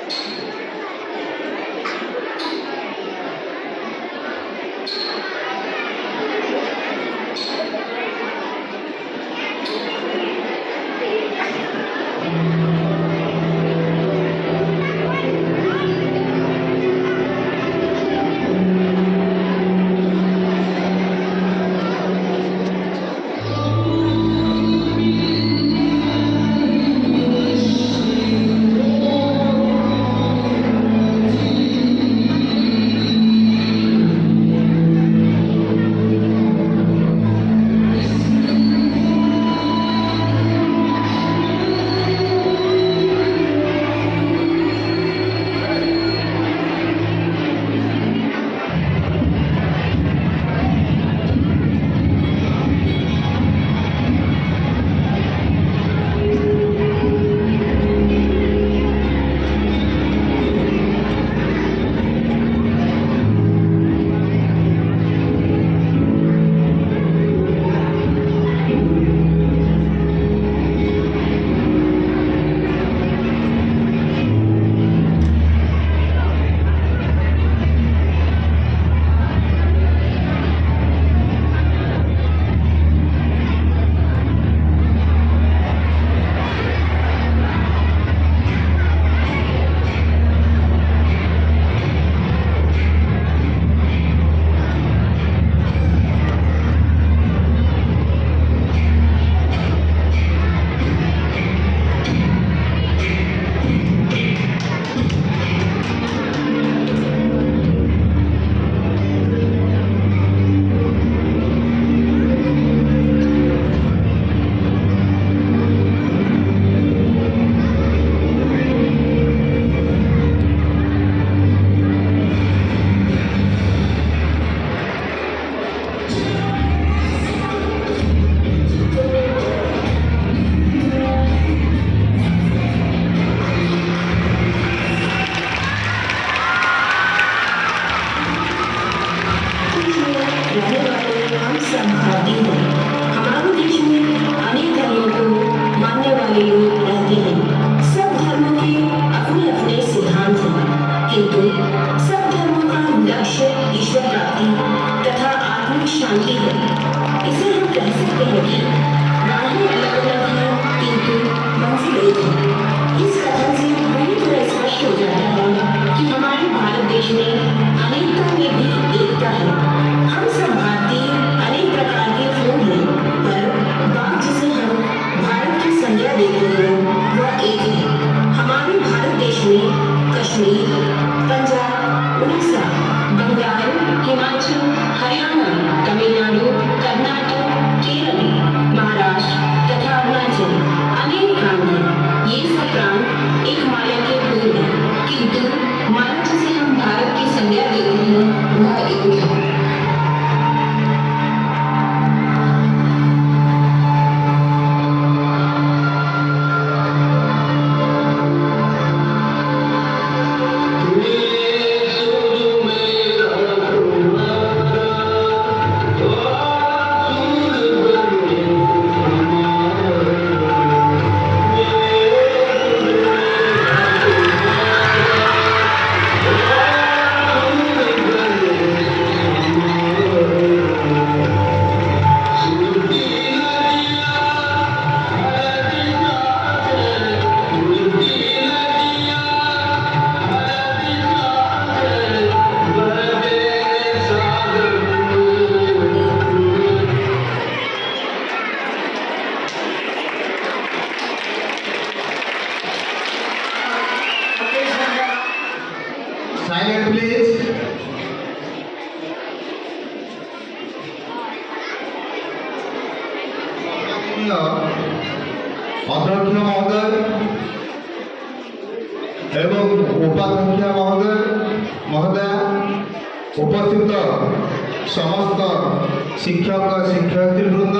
अध्यक्ष महोदय एवं उपाध्यक्ष महोदय उपस्थित समस्त शिक्षक शिक्षयित्री वृंद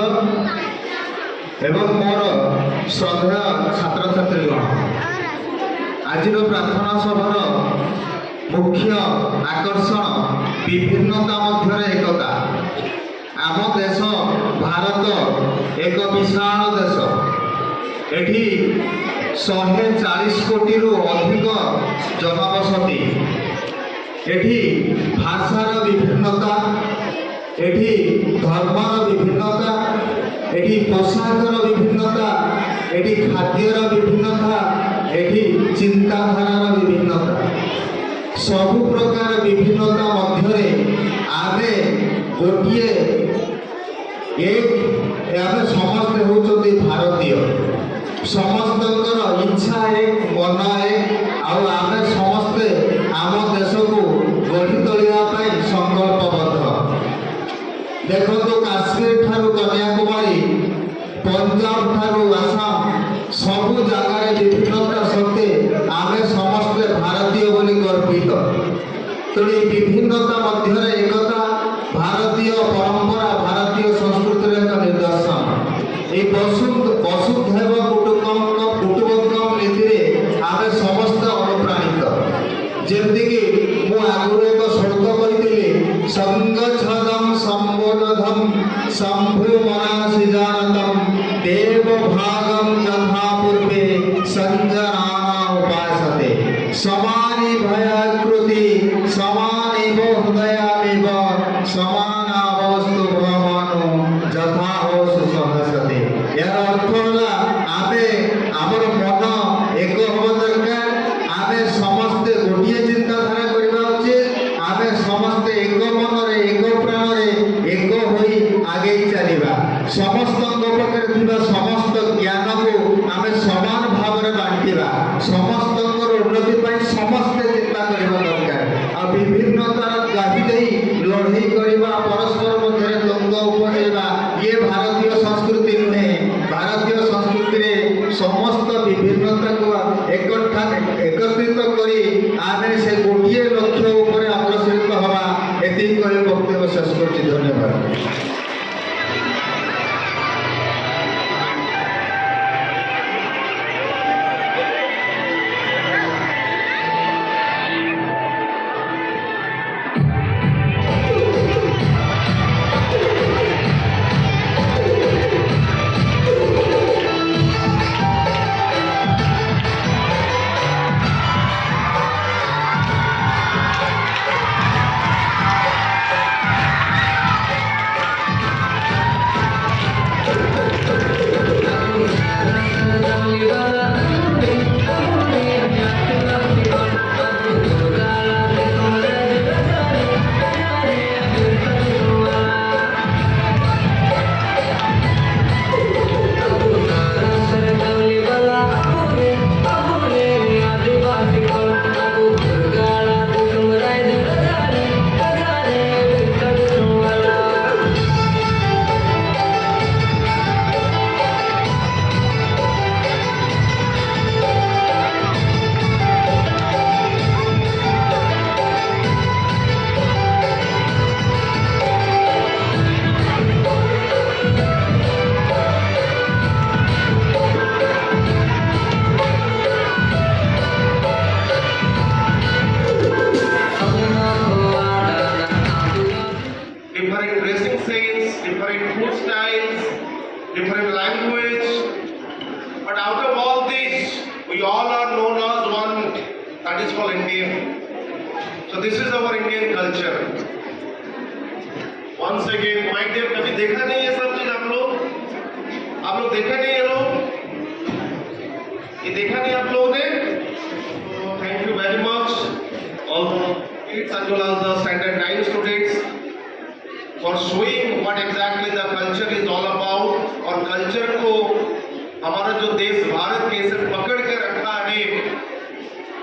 एवं मोर श्रद्धेय छात्र छात्रीगण आज प्रार्थना सभार मुख्य आकर्षण विभिन्नता मध्य एकता। आम देश भारत एक विशाल देश। एठी 140 कोटी अधिक জনবসতি। এটি ভাষার বিভিন্নতা, এটি ধর্মর বিভিন্নতা, এটি পোশাকর বিভিন্নতা, এটি খাদ্যর বিভিন্নতা, এটি চিন্তাধারার বিভিন্নতা। ସବୁ ପ୍ରକାର ବିଭିନ୍ନତା ମଧ୍ୟରେ ଆମେ ଗୋଟିଏ ଆମେ ସମସ୍ତେ ହେଉଛନ୍ତି ଭାରତୀୟ। ସମସ୍ତଙ୍କର ଇଚ୍ଛା ଏକ, ମନ ଏକ, ଆଉ ଆମେ ସମସ୍ତେ ଆମ ଦେଶକୁ ଗଢ଼ି ତୋଳିବା ପାଇଁ ସଂକଳ୍ପବଦ୍ଧ। ଦେଖନ୍ତୁ, କାଶ୍ମୀର ଠାରୁ କନ୍ୟାକୁମାରୀ, ପଞ୍ଜାବ ଠାରୁ ଆସାମ, ସବୁ ଜାଗାରେ ବିଭିନ୍ନତା ସତ୍ତ୍ୱେ ଆମେ ସମସ୍ତେ ଭାରତୀୟ ବୋଲି ଗର୍ବିତ। ତେଣୁ ଏହି ବିଭିନ୍ନତା ମଧ୍ୟରେ ଏକତା ଭାରତୀୟ ପରମ୍ପରା, ଭାରତୀୟ ସଂସ୍କୃତିର ଏକ ନିଦର୍ଶନ। ଏହି ବସୁଧୈବ କୁଟୁମ୍ବକମ୍ ନୀତିରେ ଆମେ ସମସ୍ତେ ଅନୁପ୍ରାଣିତ। ଯେମିତିକି ମୁଁ ଆଗରୁ ଏକ ଶ୍ଲୋକ କହିଥିଲି, ସଙ୍ଗଚ୍ଛଦଂ ସମ୍ବୋଧମ୍ ଶମ୍ଭୁ ମନାସି ଜାନତମ୍ ଦେବ ଭାଗಂ ଯଥା ପୂର୍ବେ ସଞ୍ଜନାନା ଉପାସତେ ସମାନି ଭୟାକୃତି ସମାନିବ ହୃଦୟାମିବ ସମାନାବସ୍ତୁ ଭ୍ରମଣୁ ଯଥା ହୋସୁ ସହସତେ। ଏହାର ଅର୍ଥ ହେଲା ଆମେ ଆମର ମନ ଏକ ହେବା ଦରକାର। ଆମେ ସମସ୍ତେ ଗୋଟିଏ ଚିନ୍ତାଧାରା କରିବା ଉଚିତ। ଆମେ ସମସ୍ତେ ଏକ ମନରେ, ଏକ ପ୍ରାଣରେ, ଏକ ହୋଇ ଆଗେଇ ଚାଲିବା। ସମସ୍ତଙ୍କ ପାଖରେ ଥିବା ସମସ୍ତ ଜ୍ଞାନକୁ ଆମେ ସମାନ ଭାବରେ ବାଣ୍ଟିବା। ସମସ୍ତଙ୍କର ଉନ୍ନତି ପାଇଁ ସମସ୍ତେ ଚିନ୍ତା କରିବା ଦରକାର। ଆଉ ବିଭିନ୍ନତାର ଗାହି ଦେଇ ଲଢ଼େଇ କରିବା, ପରସ୍ପର ମଧ୍ୟରେ ଦ୍ୱନ୍ଦ୍ୱ ଉପଜେଇବା, ଇଏ ଭାରତୀୟ ସଂସ୍କୃତି ନୁହେଁ। ଭାରତୀୟ ସଂସ୍କୃତିରେ ସମସ୍ତ ବିଭିନ୍ନତାକୁ ଏକତ୍ରିତ କରି ଆମେ ସେ ଗୋଟିଏ ଲକ୍ଷ୍ୟ ଉପରେ ଅଗ୍ରସରିତ ହେବା। ଏତିକି କହି ବକ୍ତବ୍ୟ ଶେଷ କରୁଛି। ଧନ୍ୟବାଦ। different language, but out of all this, we all are known as one, that is called Indian. So this is our Indian culture. Once again, my dear, कभी देखा नहीं ये सब चीज आप लोग देखा नहीं ये लोग, ये देखा नहीं आप लोगों ने? Thank you very much, all the kids as well as the standard 9 students, for showing what exactly the culture is all about. और कल्चर को हमारा जो देश भारत के इसे पकड़ के रखा है,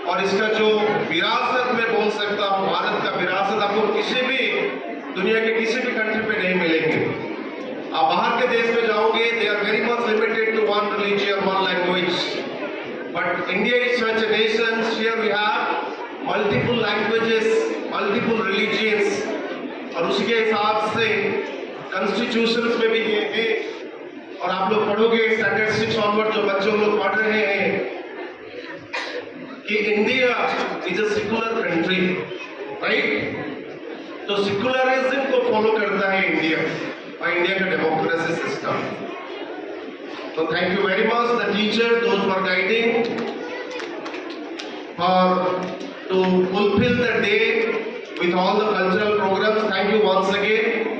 और इसका जो विरासत में बोल सकता हूँ, भारत का विरासत आपको किसी भी दुनिया के किसी भी कंट्री पे नहीं मिलेंगे। आप बाहर के देश में जाओगे, they are very much limited to one religion, one language. But India is such a nation. Here we have multiple languages, multiple religions, और उसके हिसाब से कॉन्स्टिट्यूशंस में भी ये है। और आप लोग पढ़ोगे स्टैंडर्ड 6 ऑनवर्ड, जो बच्चे लोग पढ़ रहे हैं कि India is a secular country, right? तो सेकुलरिज्म को फॉलो करता है इंडिया, और इंडिया का डेमोक्रेसी सिस्टम। तो thank you very much the teacher, those for guiding. for to fulfill the day with all the cultural programs. Thank you once again.